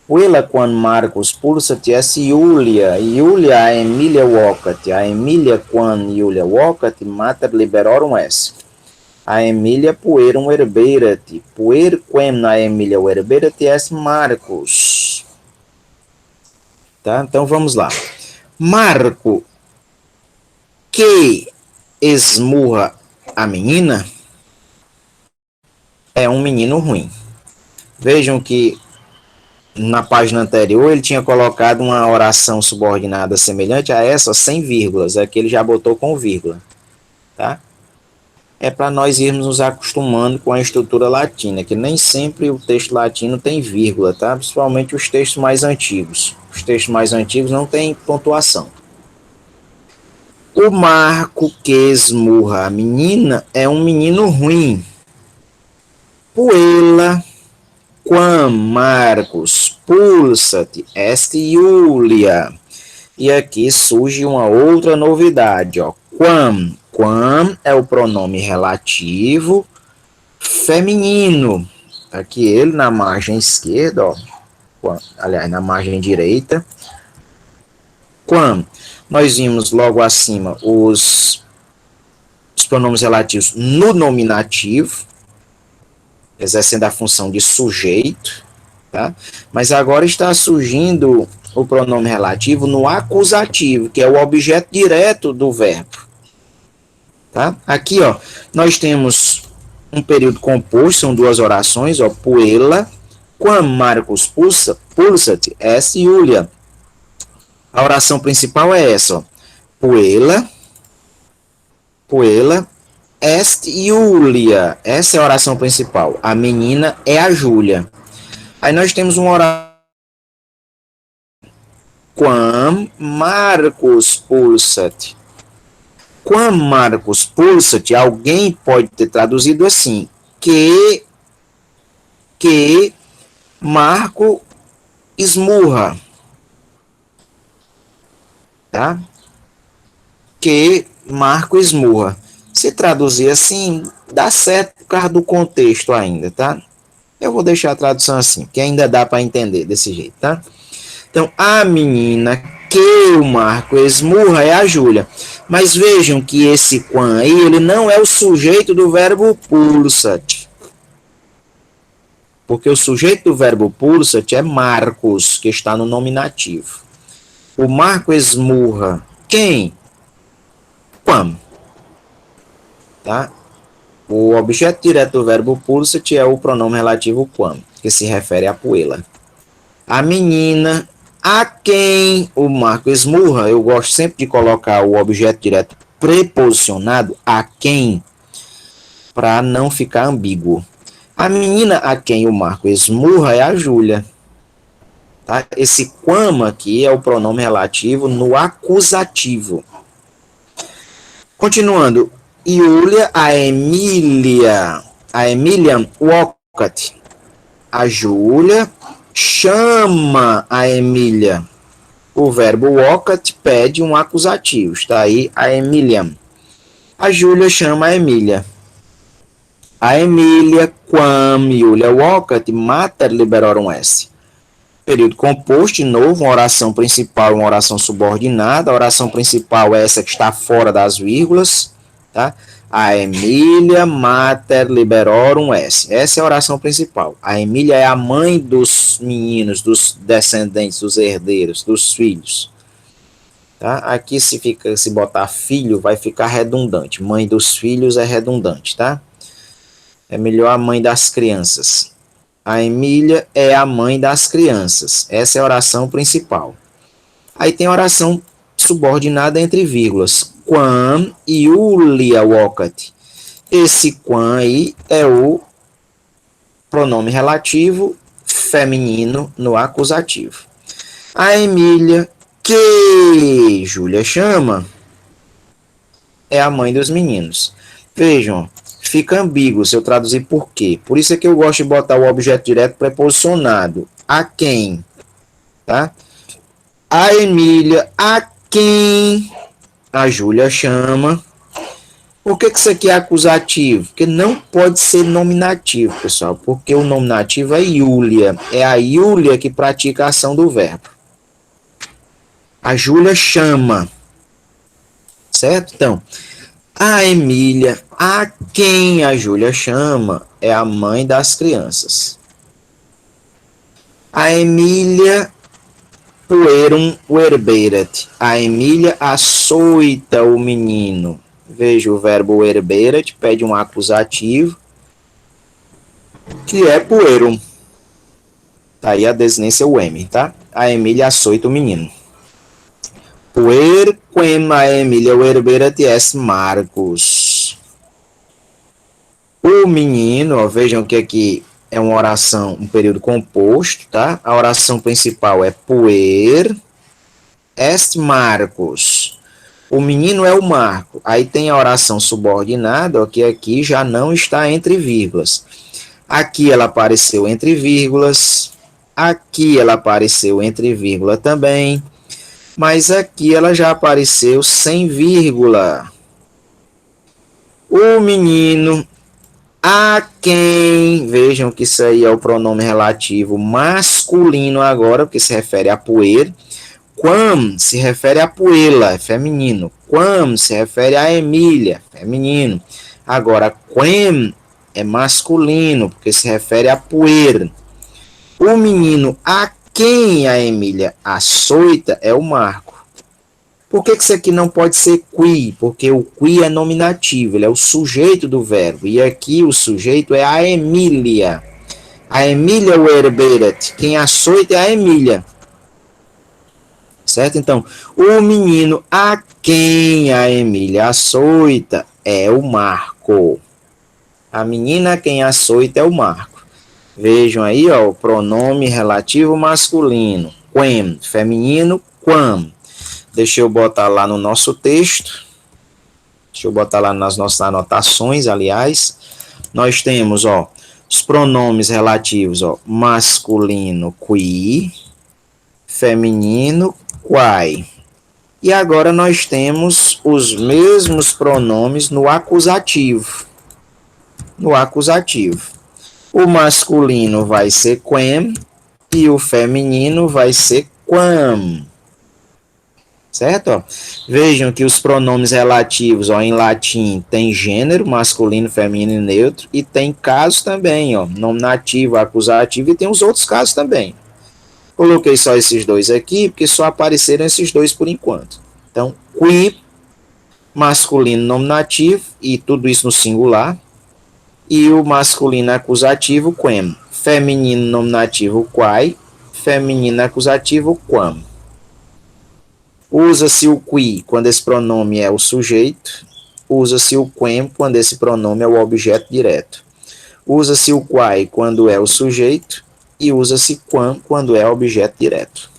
Puella quan Marcus pulsat esse Iulia a Emilia vocat, a Emilia quan Iulia vocat mater liberorum esse. A Emilia puerum herberat, puer quem a Emilia herberat esse Marcus. Tá? Então vamos lá. Marco que esmurra a menina é um menino ruim. Vejam que na página anterior ele tinha colocado uma oração subordinada semelhante a essa, sem vírgulas. Aqui ele já botou com vírgula. Tá? É para nós irmos nos acostumando com a estrutura latina, que nem sempre o texto latino tem vírgula, tá? Principalmente os textos mais antigos. Os textos mais antigos não têm pontuação. O Marco que esmurra a menina é um menino ruim. Puella quam Marcus pulsat est Iulia. E aqui surge uma outra novidade, ó. Quam. Quam é o pronome relativo feminino. Aqui ele na margem esquerda, ó. Quam, aliás, na margem direita. Quam. Nós vimos logo acima os pronomes relativos no nominativo, exercendo a função de sujeito, tá? Mas agora está surgindo o pronome relativo no acusativo, que é o objeto direto do verbo. Tá? Aqui, ó, nós temos um período composto, são duas orações, ó, Puella, quam Marcus pulsat est Iulia. A oração principal é essa, ó, Puella est Iulia. Essa é a oração principal. A menina é a Júlia. Aí nós temos uma oração, quam Marcus pulsat. Quam Marcus pulsat, alguém pode ter traduzido assim, que Marco esmurra, tá? Que Marco esmurra. Se traduzir assim, dá certo por causa do contexto ainda, tá? Eu vou deixar a tradução assim, que ainda dá para entender desse jeito, tá? Então, a menina que o Marco esmurra é a Júlia. Mas vejam que esse quam aí, ele não é o sujeito do verbo pulsat. Porque o sujeito do verbo pulsat é Marcos, que está no nominativo. O Marco esmurra quem? Quam. Tá? O objeto direto do verbo pulsat é o pronome relativo quam, que se refere a Puella. A menina, A quem o Marco esmurra, eu gosto sempre de colocar o objeto direto preposicionado a quem, para não ficar ambíguo. A menina a quem o Marco esmurra é a Júlia. Tá? Esse quam aqui é o pronome relativo no acusativo. Continuando, Yulia, a Emília Walcott. A Júlia chama a Emília. O verbo Walcott pede um acusativo. Está aí a Emília. A Júlia chama a Emília. A Emília, quam Yulia Walcott, mater liberorum est. Período composto, de novo, uma oração principal e uma oração subordinada. A oração principal é essa que está fora das vírgulas, tá? A Emília mater liberorum est. Essa é a oração principal. A Emília é a mãe dos meninos, dos descendentes, dos herdeiros, dos filhos. Tá? Aqui se botar filho, vai ficar redundante. Mãe dos filhos é redundante, tá? É melhor a mãe das crianças. A Emília é a mãe das crianças. Essa é a oração principal. Aí tem a oração subordinada entre vírgulas. Quam Yulia Walcott. Esse quam aí é o pronome relativo feminino no acusativo. A Emília, que Júlia chama, é a mãe dos meninos. Vejam, fica ambíguo se eu traduzir por quê. Por isso é que eu gosto de botar o objeto direto preposicionado. A quem? Tá? A Emília, a quem a Júlia chama. Por que isso aqui é acusativo? Porque não pode ser nominativo, pessoal. Porque o nominativo é Yulia. É a Yulia que pratica a ação do verbo. A Júlia chama. Certo? Então, a Emília, a quem a Júlia chama, é a mãe das crianças. A Emília puerum verberet. A Emília açoita o menino. Veja o verbo verberet, pede um acusativo, que é puerum. Tá aí a desinência o M, tá? A Emília açoita o menino. Puerquem a Emília verberet est Marcos. O menino, ó, vejam que aqui é uma oração, um período composto, tá? A oração principal é puer est Marcos. O menino é o Marco. Aí tem a oração subordinada, ó, que aqui já não está entre vírgulas. Aqui ela apareceu entre vírgulas. Aqui ela apareceu entre vírgula também. Mas aqui ela já apareceu sem vírgula. O menino a quem, vejam que isso aí é o pronome relativo masculino agora, porque se refere a puer. Quam se refere a puela, é feminino. Quam se refere a Emília, feminino. Agora, quem é masculino, porque se refere a puer. O menino a quem a Emília açoita é o Marco. Por que isso aqui não pode ser qui? Porque o qui é nominativo, ele é o sujeito do verbo. E aqui o sujeito é a Emília. A Emília verberet. Quem açoita é a Emília. Certo? Então, o menino a quem a Emília açoita é o Marco. A menina a quem açoita é o Marco. Vejam aí, ó, o pronome relativo masculino. Quem, feminino, quam. Deixa eu botar lá no nosso texto. Deixa eu botar lá nas nossas anotações, aliás. Nós temos, ó, os pronomes relativos, ó, masculino, qui, feminino, quai. E agora nós temos os mesmos pronomes no acusativo. No acusativo. O masculino vai ser quem e o feminino vai ser quam. Certo? Ó, vejam que os pronomes relativos, ó, em latim tem gênero, masculino, feminino e neutro, e tem casos também, ó, nominativo, acusativo, e tem os outros casos também. Coloquei só esses dois aqui, porque só apareceram esses dois por enquanto. Então, qui, masculino nominativo, e tudo isso no singular, e o masculino acusativo, quem. Feminino nominativo, quai. feminino acusativo, quam. Usa-se o qui quando esse pronome é o sujeito. Usa-se o quem quando esse pronome é o objeto direto. Usa-se o quai quando é o sujeito. E usa-se quam quando é o objeto direto.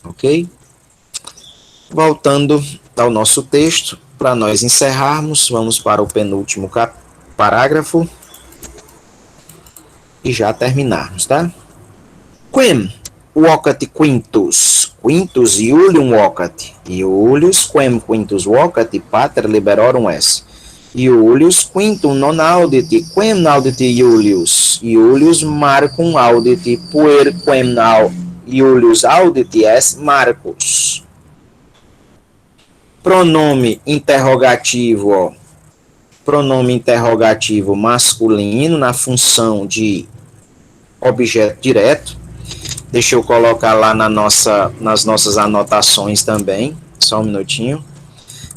Ok? Voltando ao nosso texto, para nós encerrarmos, vamos para o penúltimo parágrafo e já terminarmos, tá? Quem vocat quintus, quintus Iulium vocat, Iulius quem quintus vocat pater liberorum est. Iulius quintum non audit, quem audit Iulius? Iulius Marcum audit, puer quem Iulius audit est Marcus. Pronome interrogativo, ó. Pronome interrogativo masculino na função de objeto direto. Deixa eu colocar lá nas nossas anotações também, só um minutinho.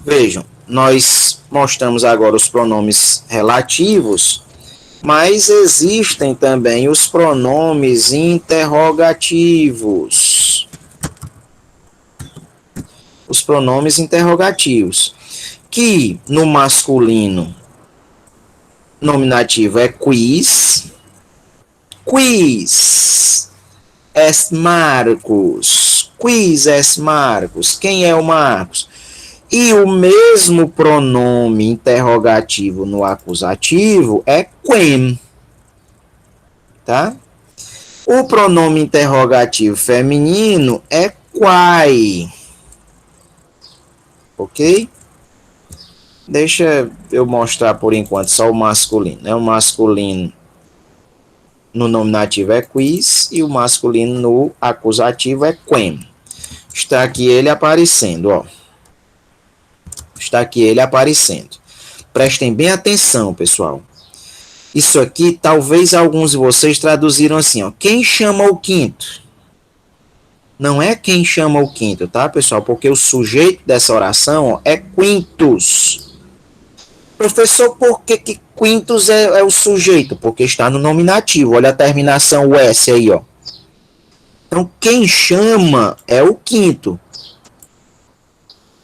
Vejam, nós mostramos agora os pronomes relativos, mas existem também os pronomes interrogativos. Os pronomes interrogativos, que no masculino nominativo é quis, quis est Marcus, quis est Marcus, quem é o Marcos? E o mesmo pronome interrogativo no acusativo é quem, tá? O pronome interrogativo feminino é quai, ok? Deixa eu mostrar por enquanto só o masculino, né? O masculino no nominativo é quis e o masculino no acusativo é quem. Está aqui ele aparecendo, ó. Está aqui ele aparecendo. Prestem bem atenção, pessoal. Isso aqui, talvez alguns de vocês traduziram assim, ó. Quem chama o quinto? Não é quem chama o quinto, tá, pessoal? Porque o sujeito dessa oração, ó, é quintus. Professor, por que quintus é o sujeito? Porque está no nominativo. Olha a terminação o S aí, ó. Então, quem chama é o quinto.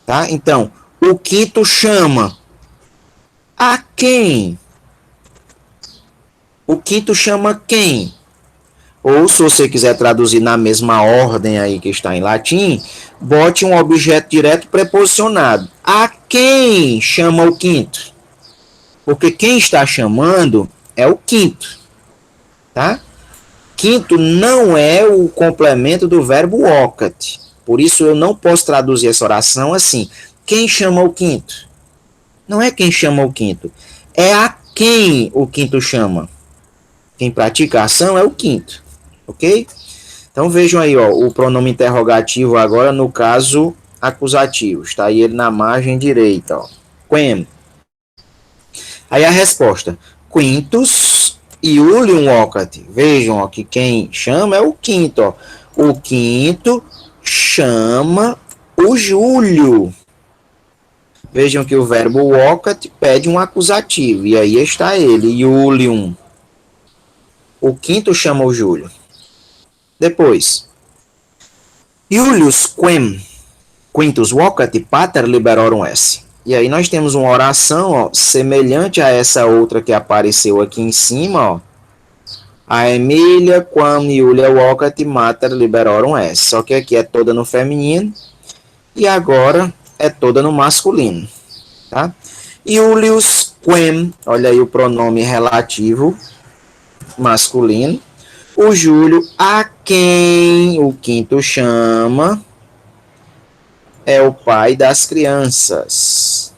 Tá? Então, o quinto chama a quem? O quinto chama quem? Ou, se você quiser traduzir na mesma ordem aí que está em latim, bote um objeto direto preposicionado. A quem chama o quinto? Porque quem está chamando é o quinto, tá? Quinto não é o complemento do verbo vocat. Por isso eu não posso traduzir essa oração assim. Quem chama o quinto? Não é quem chama o quinto. É a quem o quinto chama. Quem pratica a ação é o quinto, ok? Então vejam aí, ó, o pronome interrogativo agora no caso acusativo. Está aí ele na margem direita, ó. Quem? Aí a resposta, quintus Iulium vocat. Vejam, ó, que quem chama é o quinto, ó. O quinto chama o Júlio. Vejam que o verbo vocat pede um acusativo, e aí está ele, Iulium. O quinto chama o Júlio. Depois, Iulius quem quintus vocat pater liberorum est. E aí nós temos uma oração, ó, semelhante a essa outra que apareceu aqui em cima, ó. A Emília quam Iulia vocat mater liberorum est. Só que aqui é toda no feminino e agora é toda no masculino, tá? Iulius quem, olha aí o pronome relativo masculino. O Júlio, a quem o quinto chama, é o pai das crianças.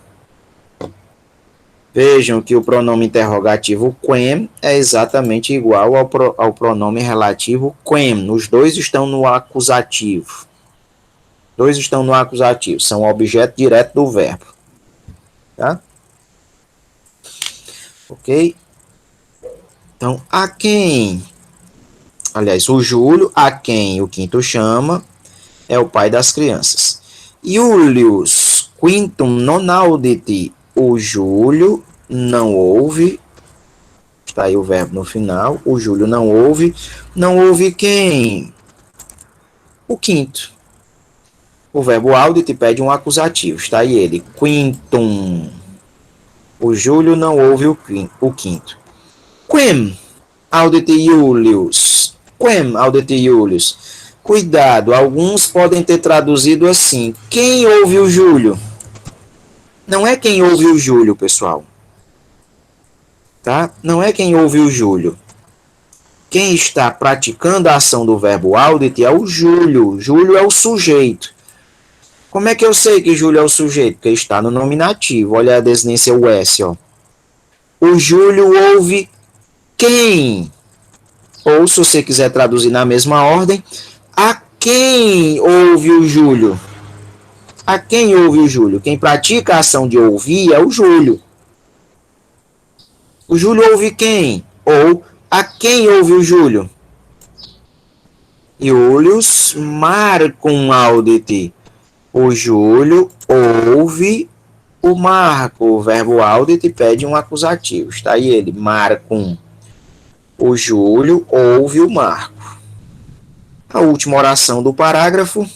Vejam que o pronome interrogativo quem é exatamente igual ao pronome relativo quem. Os dois estão no acusativo. Dois estão no acusativo. São objeto direto do verbo. Tá? Ok? Então, a quem... Aliás, o Júlio, a quem o quinto chama, é o pai das crianças. Iulius quintum non audit. O Júlio não ouve Está aí o verbo no final. O Júlio não ouve. Não ouve quem? O quinto. O verbo audit pede um acusativo. Está aí ele. Quintum. O Júlio não ouve o quinto. Quem audit Julius. Quem audit Julius. Cuidado, alguns podem ter traduzido assim. Quem ouve o Júlio? Não é quem ouve o Júlio, pessoal. Tá? Não é quem ouve o Júlio. Quem está praticando a ação do verbo audit é o Júlio. Júlio é o sujeito. Como é que eu sei que Júlio é o sujeito? Porque está no nominativo. Olha a desinência o S, ó. O Júlio ouve quem? Ou, se você quiser traduzir na mesma ordem, a quem ouve o Júlio? A quem ouve o Júlio? Quem pratica a ação de ouvir é o Júlio. O Júlio ouve quem? Ou a quem ouve o Júlio? Julius Marcum audit. O Júlio ouve o Marco. O verbo audit pede um acusativo. Está aí ele, Marcum. O Júlio ouve o Marco. A última oração do parágrafo,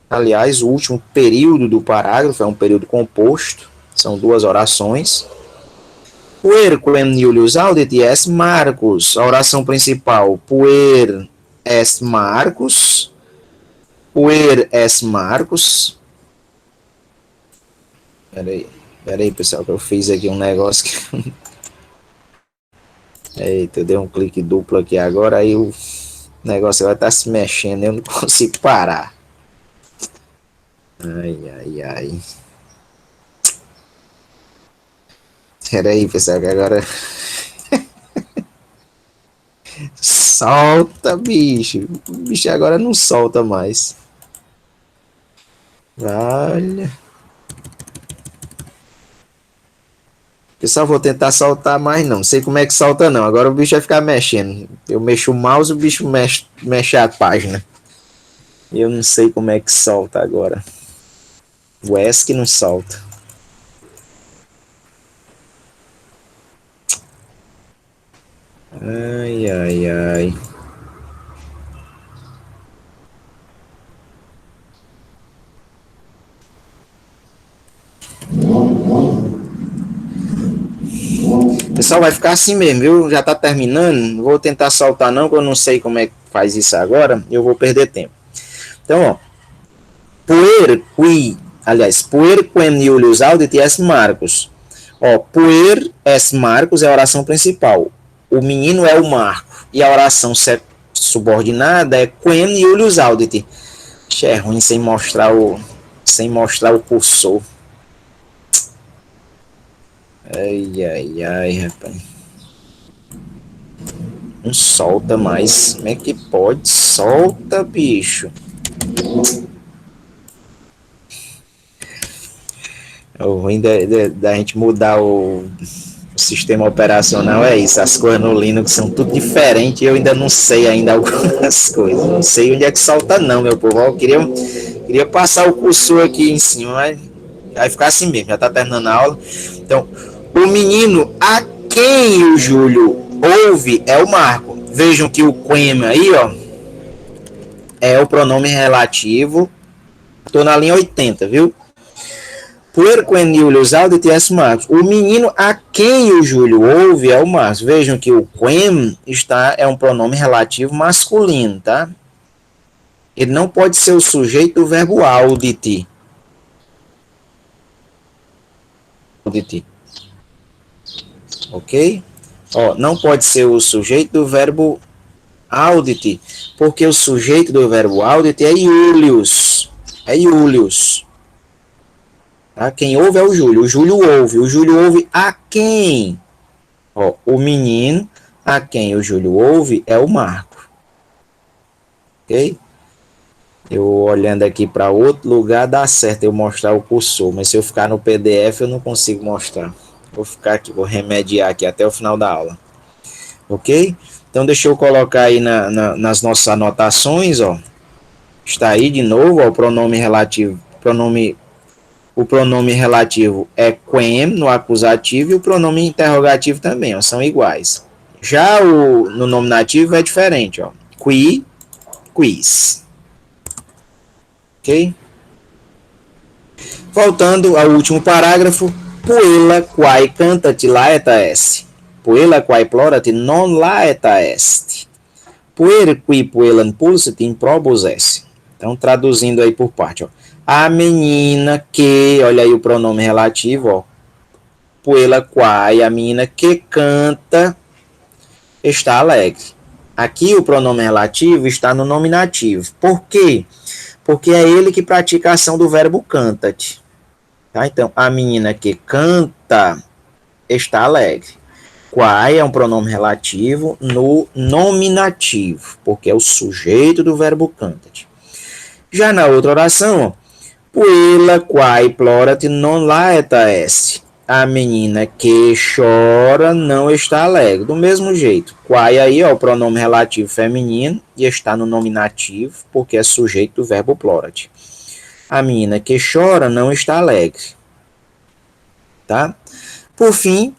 aliás, o último período do parágrafo, é um período composto, são duas orações. Puer quem Julius audit est Marcus. A oração principal, puer est Marcus. Puer est Marcus. Peraí, pessoal, que eu fiz aqui um negócio que... Eita, eu dei um clique duplo aqui agora, aí o negócio vai estar se mexendo, eu não consigo parar. Ai. Peraí, pessoal, que agora... Solta, bicho. O bicho agora não solta mais. Olha. Pessoal, vou tentar soltar mais não. Não sei como é que solta não. Agora o bicho vai ficar mexendo. Eu mexo o mouse, o bicho mexe a página. Eu não sei como é que solta agora. O ESC não solta. Ai. Pessoal, vai ficar assim mesmo, viu? Já tá terminando. Não vou tentar soltar não, porque eu não sei como é que faz isso agora. Eu vou perder tempo. Então, ó. Puer quem Julius audit est Marcus. Ó, puer est Marcus é a oração principal. O menino é o Marco. E a oração subordinada é quem Julius audit. É ruim sem mostrar o cursor. Ai, rapaz. Não solta mais. Como é que pode? Solta, bicho. O ruim da gente mudar o sistema operacional é isso. As coisas no Linux são tudo diferentes e eu ainda não sei ainda algumas coisas. Não sei onde é que solta não, meu povo. Eu queria passar o cursor aqui em cima, mas vai ficar assim mesmo. Já tá terminando a aula. Então, o menino a quem o Júlio ouve é o Marco. Vejam que o quem aí, ó, é o pronome relativo. Tô na linha 80, viu? Puer quem Julius audit est Marcus. O menino a quem o Júlio ouve é o Marcos. Vejam que o quem é um pronome relativo masculino, tá? Ele não pode ser o sujeito do verbo audit. Ok? Ó, não pode ser o sujeito do verbo audit, porque o sujeito do verbo audit é Julius. Tá? Quem ouve é o Júlio. O Júlio ouve. O Júlio ouve a quem? Ó, o menino a quem o Júlio ouve é o Marco. Ok? Eu olhando aqui para outro lugar dá certo eu mostrar o cursor, mas se eu ficar no PDF eu não consigo mostrar. Vou ficar aqui, vou remediar aqui até o final da aula. Ok? Então deixa eu colocar aí nas nossas anotações, ó. Está aí de novo, ó, o pronome relativo. O pronome relativo é quem no acusativo e o pronome interrogativo também, ó, são iguais. Já no nominativo é diferente, ó. Qui, quis. Ok? Voltando ao último parágrafo, puella quae cantat laeta est. Puella quae plorat non laeta est. Puer qui puellam pulsit in probus est. Então, traduzindo aí por parte, ó. A menina que, olha aí o pronome relativo, ó. Puella quae, a menina que canta, está alegre. Aqui o pronome relativo está no nominativo. Por quê? Porque é ele que pratica a ação do verbo cantat. Tá? Então, a menina que canta está alegre. Quae é um pronome relativo no nominativo, porque é o sujeito do verbo cantat. Já na outra oração, puella quae plorat non laeta est. A menina que chora não está alegre. Do mesmo jeito, quae aí é o pronome relativo feminino e está no nominativo, porque é sujeito do verbo plorat. A menina que chora não está alegre. Tá? Por fim,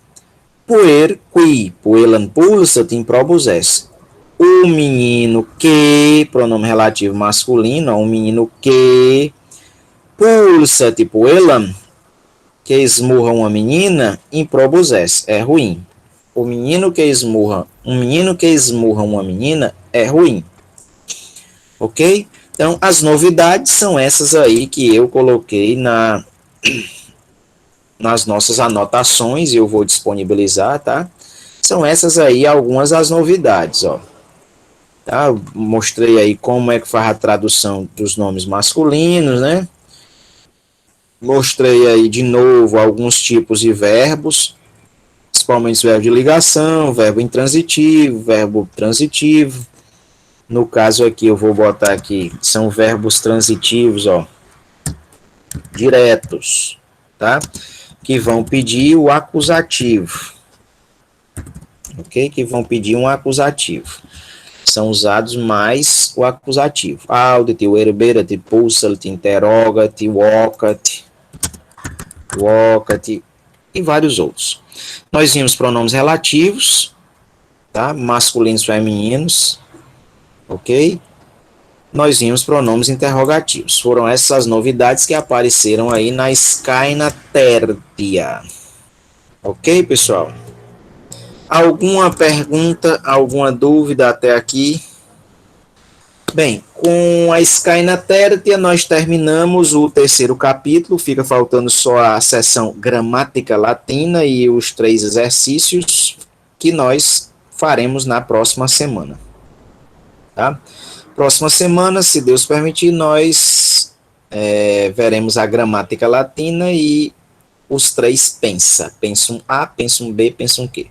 puer qui puellam pulsat in probus est. O menino que, pronome relativo masculino, o menino que pulsat puellam, que esmurra uma menina, in probus est, é ruim. Um menino que esmurra uma menina é ruim. Ok? Então, as novidades são essas aí que eu coloquei nas nossas anotações, e eu vou disponibilizar, tá? São essas aí algumas das novidades, ó. Tá? Eu mostrei aí como é que faz a tradução dos nomes masculinos, né? Mostrei aí de novo alguns tipos de verbos, principalmente os verbos de ligação, verbo intransitivo, verbo transitivo. No caso aqui, eu vou botar aqui, são verbos transitivos, ó, diretos, tá? Que vão pedir o acusativo, ok? Que vão pedir um acusativo. São usados mais o acusativo. Audet, verberat, pulsat, interrogat, vocat, e vários outros. Nós vimos pronomes relativos, tá? Masculinos, femininos, ok? Nós vimos pronomes interrogativos. Foram essas novidades que apareceram aí na Skyna Tertia. Ok, pessoal? Alguma pergunta, alguma dúvida até aqui? Bem, com a Skyna Tertia nós terminamos o terceiro capítulo, fica faltando só a seção gramática latina e os 3 exercícios que nós faremos na próxima semana. Tá? Próxima semana, se Deus permitir, nós veremos a gramática latina e os 3 pensa. Pensum A, pensum B, pensum Q.